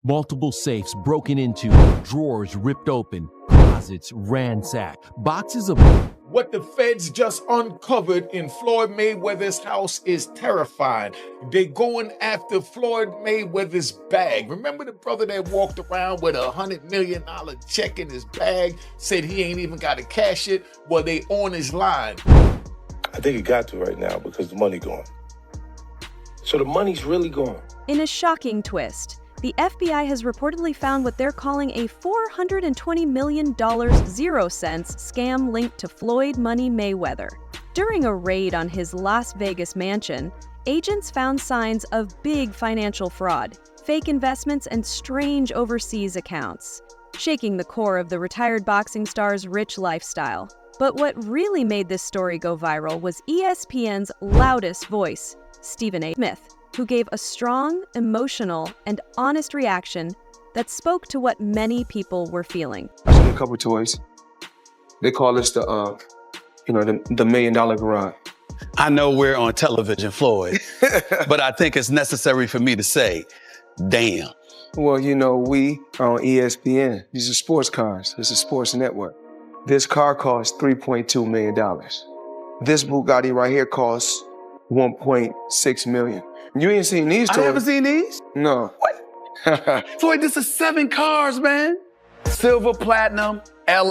Multiple safes broken into, drawers ripped open, closets ransacked, boxes of... What the feds just uncovered in Floyd Mayweather's house is terrifying. They going after Floyd Mayweather's bag. Remember the brother that walked around with $100 million check in his bag, said he ain't even got to cash it? Well, they on his line. I think it got to right now because the money gone. So the money's really gone. In a shocking twist, the FBI has reportedly found what they're calling a $420 million 0 cents scam linked to Floyd Money Mayweather. During a raid on his Las Vegas mansion, agents found signs of big financial fraud, fake investments, and strange overseas accounts, shaking the core of the retired boxing star's rich lifestyle. But what really made this story go viral was ESPN's loudest voice, StephenASmith, who gave a strong, emotional, and honest reaction that spoke to what many people were feeling. I seen a couple toys. They call this the $1 million garage. I know we're on television, Floyd, but I think it's necessary for me to say, damn. Well, we are on ESPN. These are sports cars. It's a sports network. This car costs $3.2 million. This Bugatti right here costs $1.6 million. You ain't seen these toys. I haven't seen these? No. What? Floyd, this is 7 cars, man. Silver, platinum,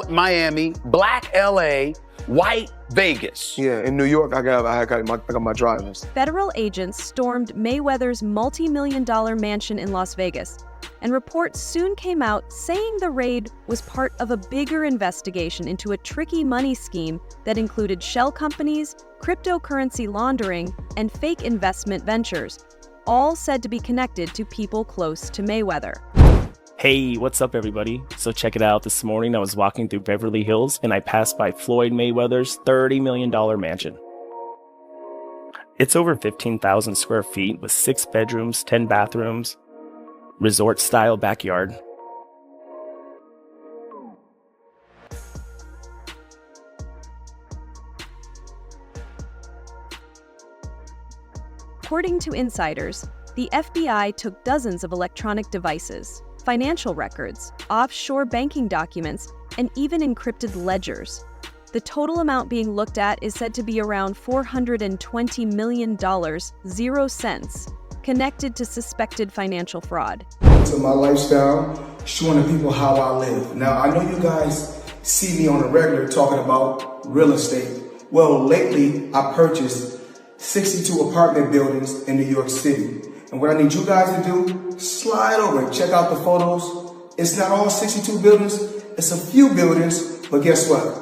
Miami, black LA, white Vegas. Yeah, in New York, I got my drivers. Federal agents stormed Mayweather's multi-million-dollar mansion in Las Vegas, and reports soon came out saying the raid was part of a bigger investigation into a tricky money scheme that included shell companies, cryptocurrency laundering, and fake investment ventures, all said to be connected to people close to Mayweather. Hey, what's up, everybody? So check it out. This morning, I was walking through Beverly Hills, and I passed by Floyd Mayweather's $30 million mansion. It's over 15,000 square feet with 6 bedrooms, 10 bathrooms, resort-style backyard. According to insiders, the FBI took dozens of electronic devices, financial records, offshore banking documents, and even encrypted ledgers. The total amount being looked at is said to be around $420 million, 0 cents, connected to suspected financial fraud. To my lifestyle, showing the people how I live. Now, I know you guys see me on a regular talking about real estate. Well, lately, I purchased 62 apartment buildings in New York City. And what I need you guys to do, slide over and check out the photos. It's not all 62 buildings, it's a few buildings, but guess what?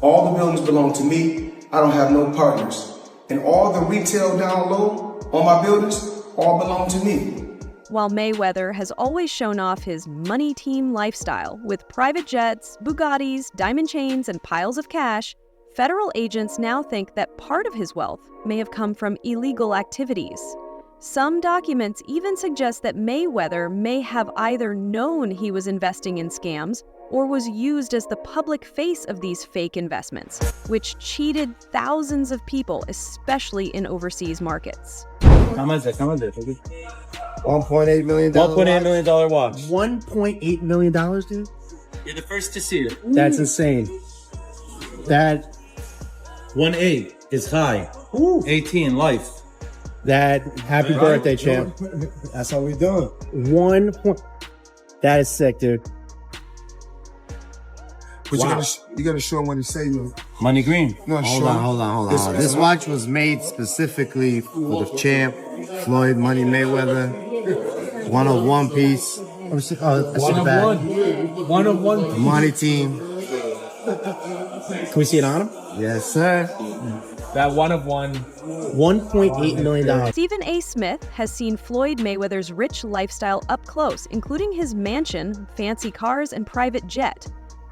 All the buildings belong to me. I don't have no partners. And all the retail down low on my buildings all belong to me. While Mayweather has always shown off his money team lifestyle with private jets, Bugattis, diamond chains, and piles of cash, federal agents now think that part of his wealth may have come from illegal activities. Some documents even suggest that Mayweather may have either known he was investing in scams or was used as the public face of these fake investments, which cheated thousands of people, especially in overseas markets. How much is it? $1.8 million. $1.8 million watch. $1.8 million, dude? You're the first to see it. That's insane. That 1.8 is high. 18 life. Happy birthday, champ. That's how we doing. That is sick, dude. But you gotta show them what it say, though. Money green. No, Hold on. This watch was made specifically for the champ, Floyd Money Mayweather. 1 of 1 piece. One of one. Money team. Can we see it on him? Yes, sir. That 1 of 1. $1.8 million. StephenASmith has seen Floyd Mayweather's rich lifestyle up close, including his mansion, fancy cars, and private jet.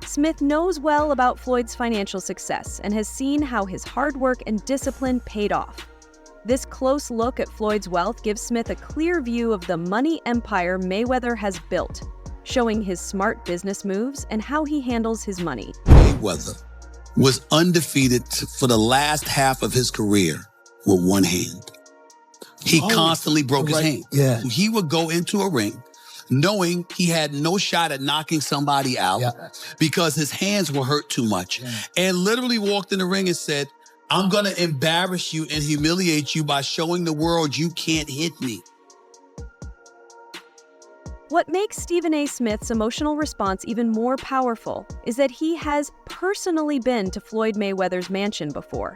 Smith knows well about Floyd's financial success and has seen how his hard work and discipline paid off. This close look at Floyd's wealth gives Smith a clear view of the money empire Mayweather has built, showing his smart business moves and how he handles his money. Mayweather was undefeated for the last half of his career with one hand. He constantly broke his hand. Yeah. He would go into a ring, knowing he had no shot at knocking somebody out because his hands were hurt too much, and literally walked in the ring and said, I'm going to embarrass you and humiliate you by showing the world you can't hit me. What makes StephenASmith's emotional response even more powerful is that he has personally been to Floyd Mayweather's mansion before.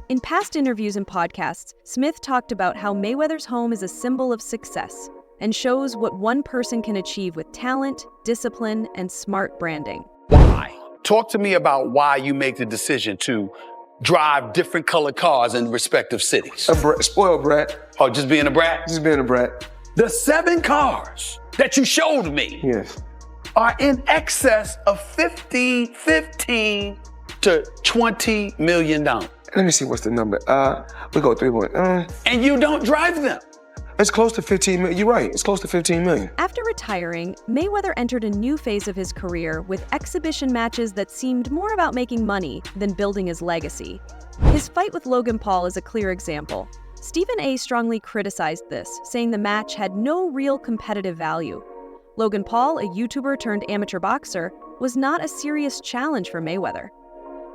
In past interviews and podcasts, Smith talked about how Mayweather's home is a symbol of success and shows what one person can achieve with talent, discipline, and smart branding. Why? Talk to me about why you make the decision to drive different colored cars in respective cities. Spoiled brat. Oh, just being a brat? Just being a brat. The 7 cars that you showed me are in excess of $15 to $20 million. Let me see what's the number. We go 3-1. And you don't drive them. It's close to 15 million. You're right. It's close to 15 million. After retiring, Mayweather entered a new phase of his career with exhibition matches that seemed more about making money than building his legacy. His fight with Logan Paul is a clear example. Stephen A. strongly criticized this, saying the match had no real competitive value. Logan Paul, a YouTuber turned amateur boxer, was not a serious challenge for Mayweather.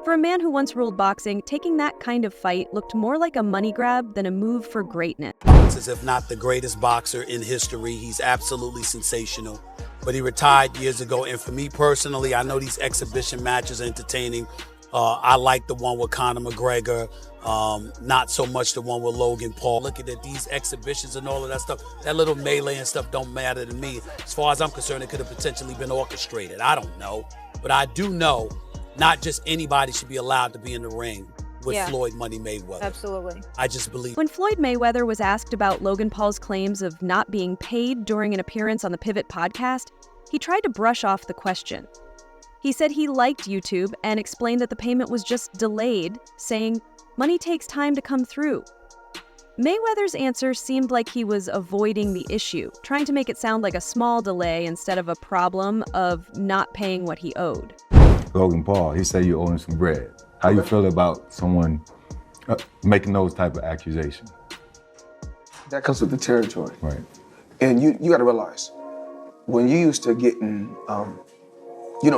For a man who once ruled boxing, taking that kind of fight looked more like a money grab than a move for greatness. If not the greatest boxer in history, he's absolutely sensational. But he retired years ago, and for me personally, I know these exhibition matches are entertaining. I like the one with Conor McGregor, not so much the one with Logan Paul. Looking at these exhibitions and all of that stuff, that little melee and stuff don't matter to me. As far as I'm concerned, it could have potentially been orchestrated. I don't know. But I do know not just anybody should be allowed to be in the ring with Floyd Money Mayweather. Absolutely. I just believe. When Floyd Mayweather was asked about Logan Paul's claims of not being paid during an appearance on the Pivot podcast, he tried to brush off the question. He said he liked YouTube and explained that the payment was just delayed, saying, "Money takes time to come through." Mayweather's answer seemed like he was avoiding the issue, trying to make it sound like a small delay instead of a problem of not paying what he owed. Logan Paul, he said you owe him some bread. How you feel about someone making those type of accusations? That comes with the territory. Right. And you got to realize, when you used to getting,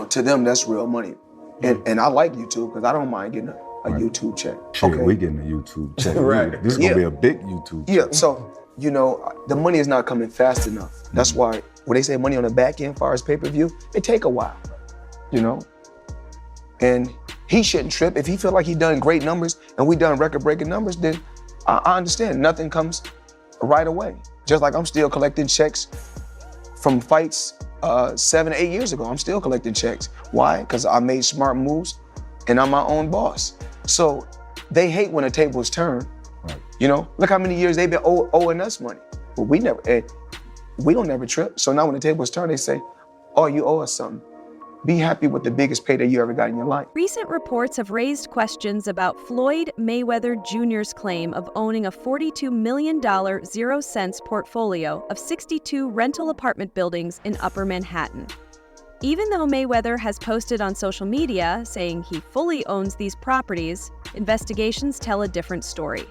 to them, that's real money. And I like YouTube because I don't mind getting a YouTube check. Shit, we getting a YouTube check. Right. This is going to be a big YouTube check. Yeah, so, the money is not coming fast enough. That's why when they say money on the back end, as far as pay-per-view, it take a while, And he shouldn't trip. If he feel like he done great numbers and we done record-breaking numbers, then I understand. Nothing comes right away. Just like I'm still collecting checks from fights 7 or 8 years ago. I'm still collecting checks. Why? Because I made smart moves and I'm my own boss. So they hate when the tables turn. Right. Look how many years they've been owing us money. But we don't never trip. So now when the tables turn, they say, oh, you owe us something. Be happy with the biggest payday you ever got in your life. Recent reports have raised questions about Floyd Mayweather Jr.'s claim of owning a $42 million 0-cents portfolio of 62 rental apartment buildings in Upper Manhattan. Even though Mayweather has posted on social media saying he fully owns these properties, investigations tell a different story.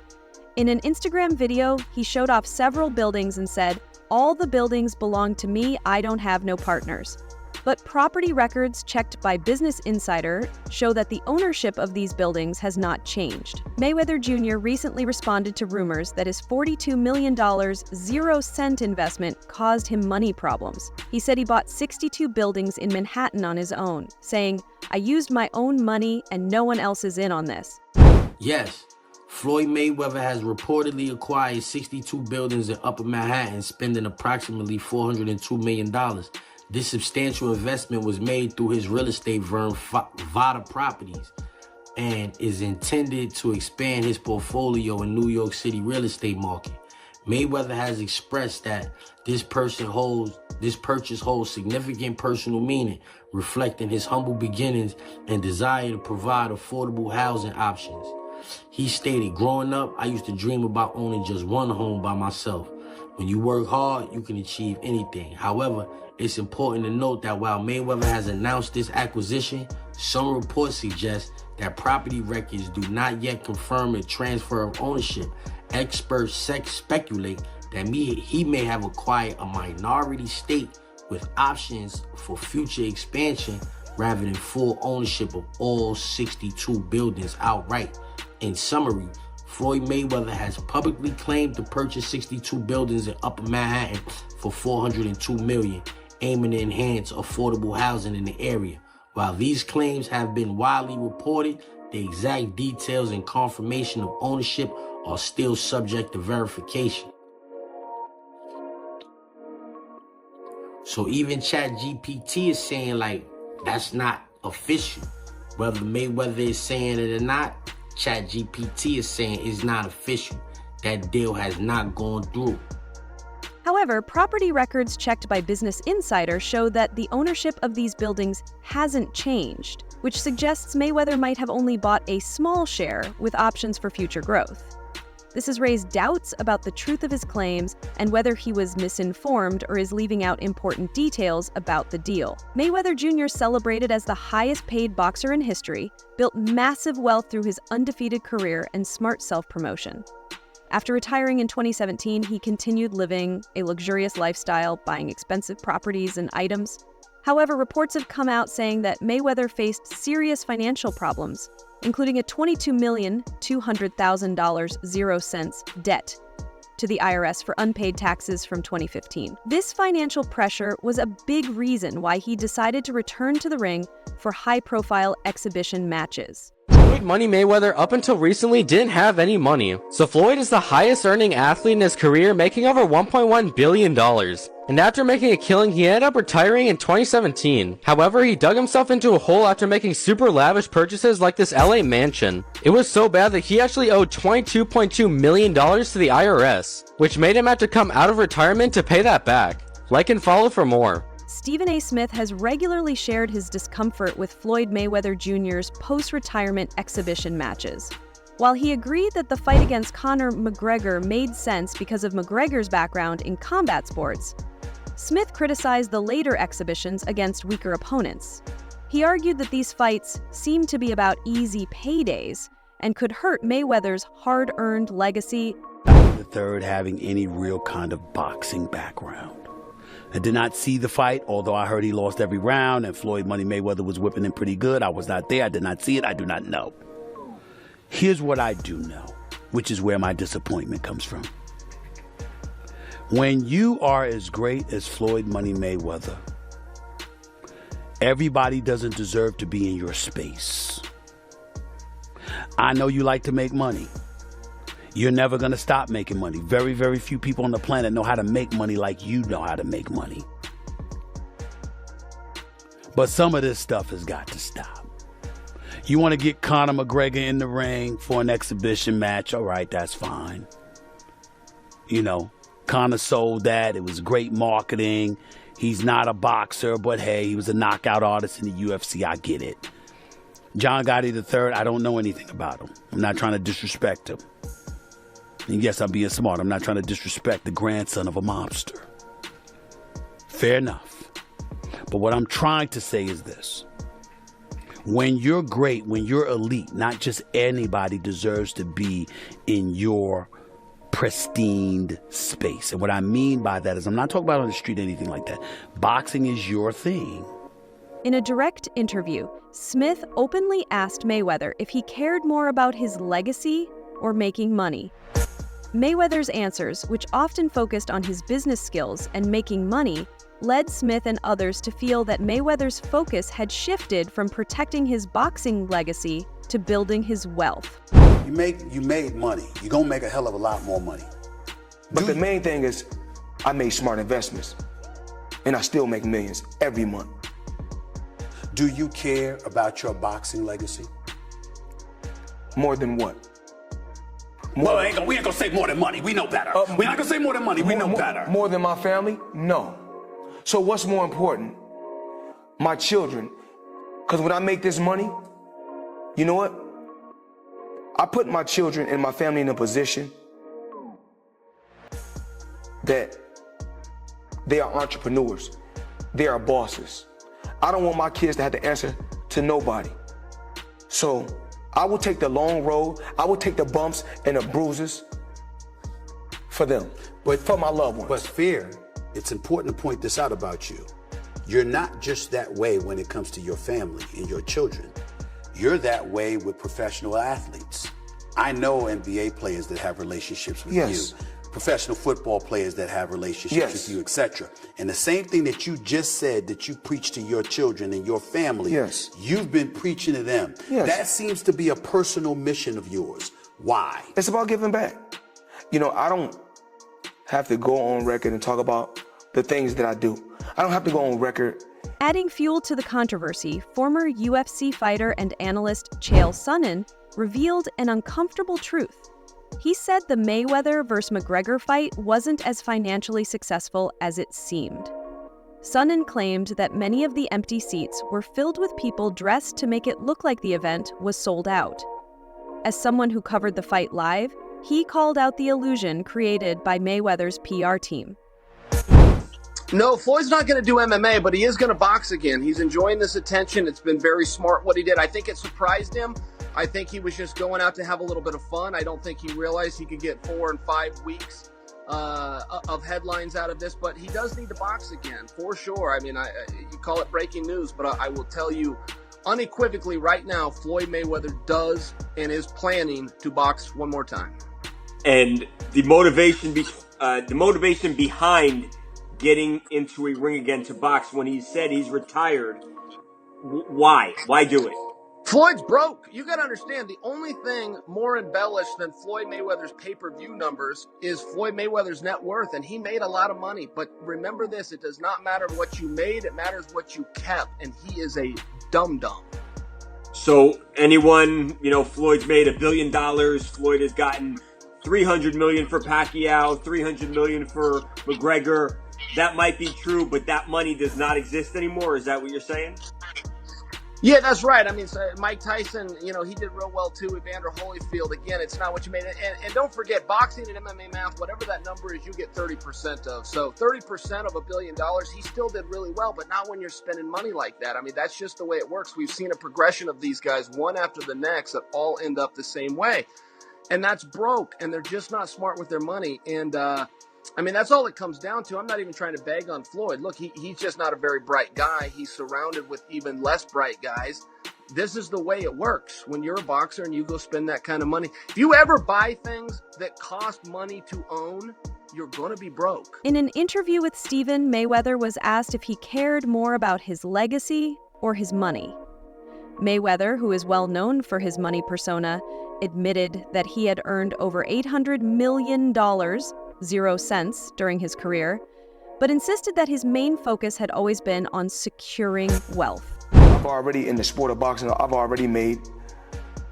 In an Instagram video, he showed off several buildings and said, "All the buildings belong to me, I don't have no partners." But property records checked by Business Insider show that the ownership of these buildings has not changed. Mayweather Jr. recently responded to rumors that his $42 million 0-cent investment caused him money problems. He said he bought 62 buildings in Manhattan on his own, saying, "I used my own money and no one else is in on this." Yes, Floyd Mayweather has reportedly acquired 62 buildings in Upper Manhattan, spending approximately $402 million. This substantial investment was made through his real estate firm, Vada Properties, and is intended to expand his portfolio in New York City real estate market. Mayweather has expressed that this purchase holds significant personal meaning, reflecting his humble beginnings and desire to provide affordable housing options. He stated, "Growing up, I used to dream about owning just one home by myself. When you work hard, you can achieve anything. However, it's important to note that while Mayweather has announced this acquisition, some reports suggest that property records do not yet confirm a transfer of ownership. Experts speculate that he may have acquired a minority stake with options for future expansion rather than full ownership of all 62 buildings outright. In summary, Floyd Mayweather has publicly claimed to purchase 62 buildings in Upper Manhattan for $402 million, aiming to enhance affordable housing in the area. While these claims have been widely reported, the exact details and confirmation of ownership are still subject to verification. So even ChatGPT is saying, like, that's not official. Whether Mayweather is saying it or not, ChatGPT is saying it's not official. That deal has not gone through. However, property records checked by Business Insider show that the ownership of these buildings hasn't changed, which suggests Mayweather might have only bought a small share with options for future growth. This has raised doubts about the truth of his claims and whether he was misinformed or is leaving out important details about the deal. Mayweather Jr., celebrated as the highest-paid boxer in history, built massive wealth through his undefeated career and smart self-promotion. After retiring in 2017, he continued living a luxurious lifestyle, buying expensive properties and items. However, reports have come out saying that Mayweather faced serious financial problems, including a $22,200,000 debt to the IRS for unpaid taxes from 2015. This financial pressure was a big reason why he decided to return to the ring for high-profile exhibition matches. Floyd Money Mayweather up until recently didn't have any money, so Floyd is the highest earning athlete in his career, making over $1.1 billion. And after making a killing, he ended up retiring in 2017. However, he dug himself into a hole after making super lavish purchases like this LA mansion. It was so bad that he actually owed $22.2 million to the IRS, which made him have to come out of retirement to pay that back. Like and follow for more. StephenASmith has regularly shared his discomfort with Floyd Mayweather Jr.'s post-retirement exhibition matches. While he agreed that the fight against Conor McGregor made sense because of McGregor's background in combat sports, Smith criticized the later exhibitions against weaker opponents. He argued that these fights seemed to be about easy paydays and could hurt Mayweather's hard-earned legacy. The third having any real kind of boxing background. I did not see the fight, although I heard he lost every round and Floyd Money Mayweather was whipping him pretty good. I was not there. I did not see it. I do not know. Here's what I do know, which is where my disappointment comes from. When you are as great as Floyd Money Mayweather, everybody doesn't deserve to be in your space. I know you like to make money. You're never going to stop making money. Very, very few people on the planet know how to make money like you know how to make money. But some of this stuff has got to stop. You want to get Conor McGregor in the ring for an exhibition match? All right, that's fine. You know, Conor sold that. It was great marketing. He's not a boxer, but hey, he was a knockout artist in the UFC. I get it. John Gotti III, I don't know anything about him. I'm not trying to disrespect him. And yes, I'm being smart. I'm not trying to disrespect the grandson of a mobster. Fair enough. But what I'm trying to say is this. When you're great, when you're elite, not just anybody deserves to be in your pristine space. And what I mean by that is I'm not talking about on the street or anything like that. Boxing is your thing. In a direct interview, Smith openly asked Mayweather if he cared more about his legacy or making money. Mayweather's answers, which often focused on his business skills and making money, led Smith and others to feel that Mayweather's focus had shifted from protecting his boxing legacy to building his wealth. You made money. You're going to make a hell of a lot more money. But the main thing is I made smart investments, and I still make millions every month. Do you care about your boxing legacy? More than what? We ain't gonna say more than money. We know better. We're not gonna say more than money. We know better. More than my family? No. So what's more important? My children. Because when I make this money, you know what? I put my children and my family in a position that they are entrepreneurs. They are bosses. I don't want my kids to have to answer to nobody. So I will take the long road. I will take the bumps and the bruises for them. But for my loved ones. But fear, it's important to point this out about you. You're not just that way when it comes to your family and your children. You're that way with professional athletes. I know NBA players that have relationships with you. Professional football players that have relationships with you, etc. And the same thing that you just said that you preach to your children and your family, you've been preaching to them. That seems to be a personal mission of yours. Why? It's about giving back. You know, I don't have to go on record and talk about the things that I do. I don't have to go on record. Adding fuel to the controversy, former UFC fighter and analyst Chael Sonnen revealed an uncomfortable truth. He said the Mayweather vs. McGregor fight wasn't as financially successful as it seemed. Sonnen claimed that many of the empty seats were filled with people dressed to make it look like the event was sold out. As someone who covered the fight live, he called out the illusion created by Mayweather's PR team. No, Floyd's not going to do MMA, but he is going to box again. He's enjoying this attention. It's been very smart what he did. I think it surprised him. I think he was just going out to have a little bit of fun. I don't think he realized he could get 4 and 5 weeks of headlines out of this, but he does need to box again, for sure. I mean, you call it breaking news, but I will tell you unequivocally right now, Floyd Mayweather does and is planning to box one more time. And the motivation behind getting into a ring again to box when he said he's retired, why? Why do it? Floyd's broke. You got to understand, the only thing more embellished than Floyd Mayweather's pay-per-view numbers is Floyd Mayweather's net worth, and he made a lot of money. But remember this, it does not matter what you made, it matters what you kept, and he is a dum-dum. So anyone, Floyd's made $1 billion, Floyd has gotten $300 million for Pacquiao, $300 million for McGregor. That might be true, but that money does not exist anymore. Is that what you're saying? Yeah, that's right. I mean, so Mike Tyson, he did real well too. Evander Holyfield, again, it's not what you made. And don't forget, boxing and MMA math, whatever that number is, you get 30% of. So 30% of $1 billion, he still did really well, but not when you're spending money like that. I mean, that's just the way it works. We've seen a progression of these guys, one after the next, that all end up the same way. And that's broke, and they're just not smart with their money. And, I mean, that's all it comes down to. I'm not even trying to bag on Floyd. Look, he's just not a very bright guy. He's surrounded with even less bright guys. This is the way it works when you're a boxer and you go spend that kind of money. If you ever buy things that cost money to own, you're going to be broke. In an interview with Stephen, Mayweather was asked if he cared more about his legacy or his money. Mayweather, who is well known for his money persona, admitted that he had earned over $800 million 0 cents during his career, but insisted that his main focus had always been on securing wealth. I've already, in the sport of boxing, I've already made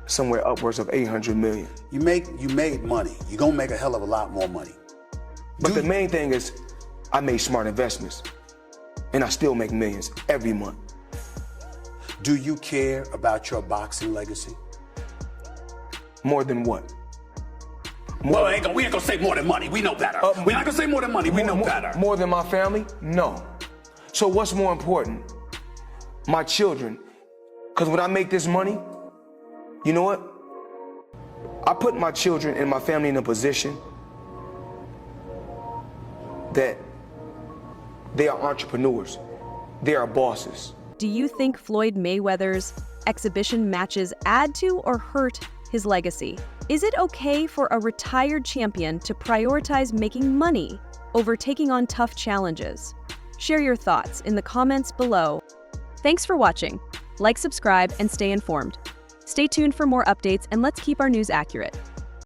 somewhere upwards of $800 million. You made money. You're going to make a hell of a lot more money. But the main thing is I made smart investments, and I still make millions every month. Do you care about your boxing legacy? More than what? We ain't gonna say more than money. We know better. We're not gonna say more than money. We know better. More than my family? No. So what's more important? My children. Because when I make this money, you know what? I put my children and my family in a position that they are entrepreneurs. They are bosses. Do you think Floyd Mayweather's exhibition matches add to or hurt his legacy? Is it okay for a retired champion to prioritize making money over taking on tough challenges? Share your thoughts in the comments below. Thanks for watching. Like, subscribe, and stay informed. Stay tuned for more updates, and let's keep our news accurate.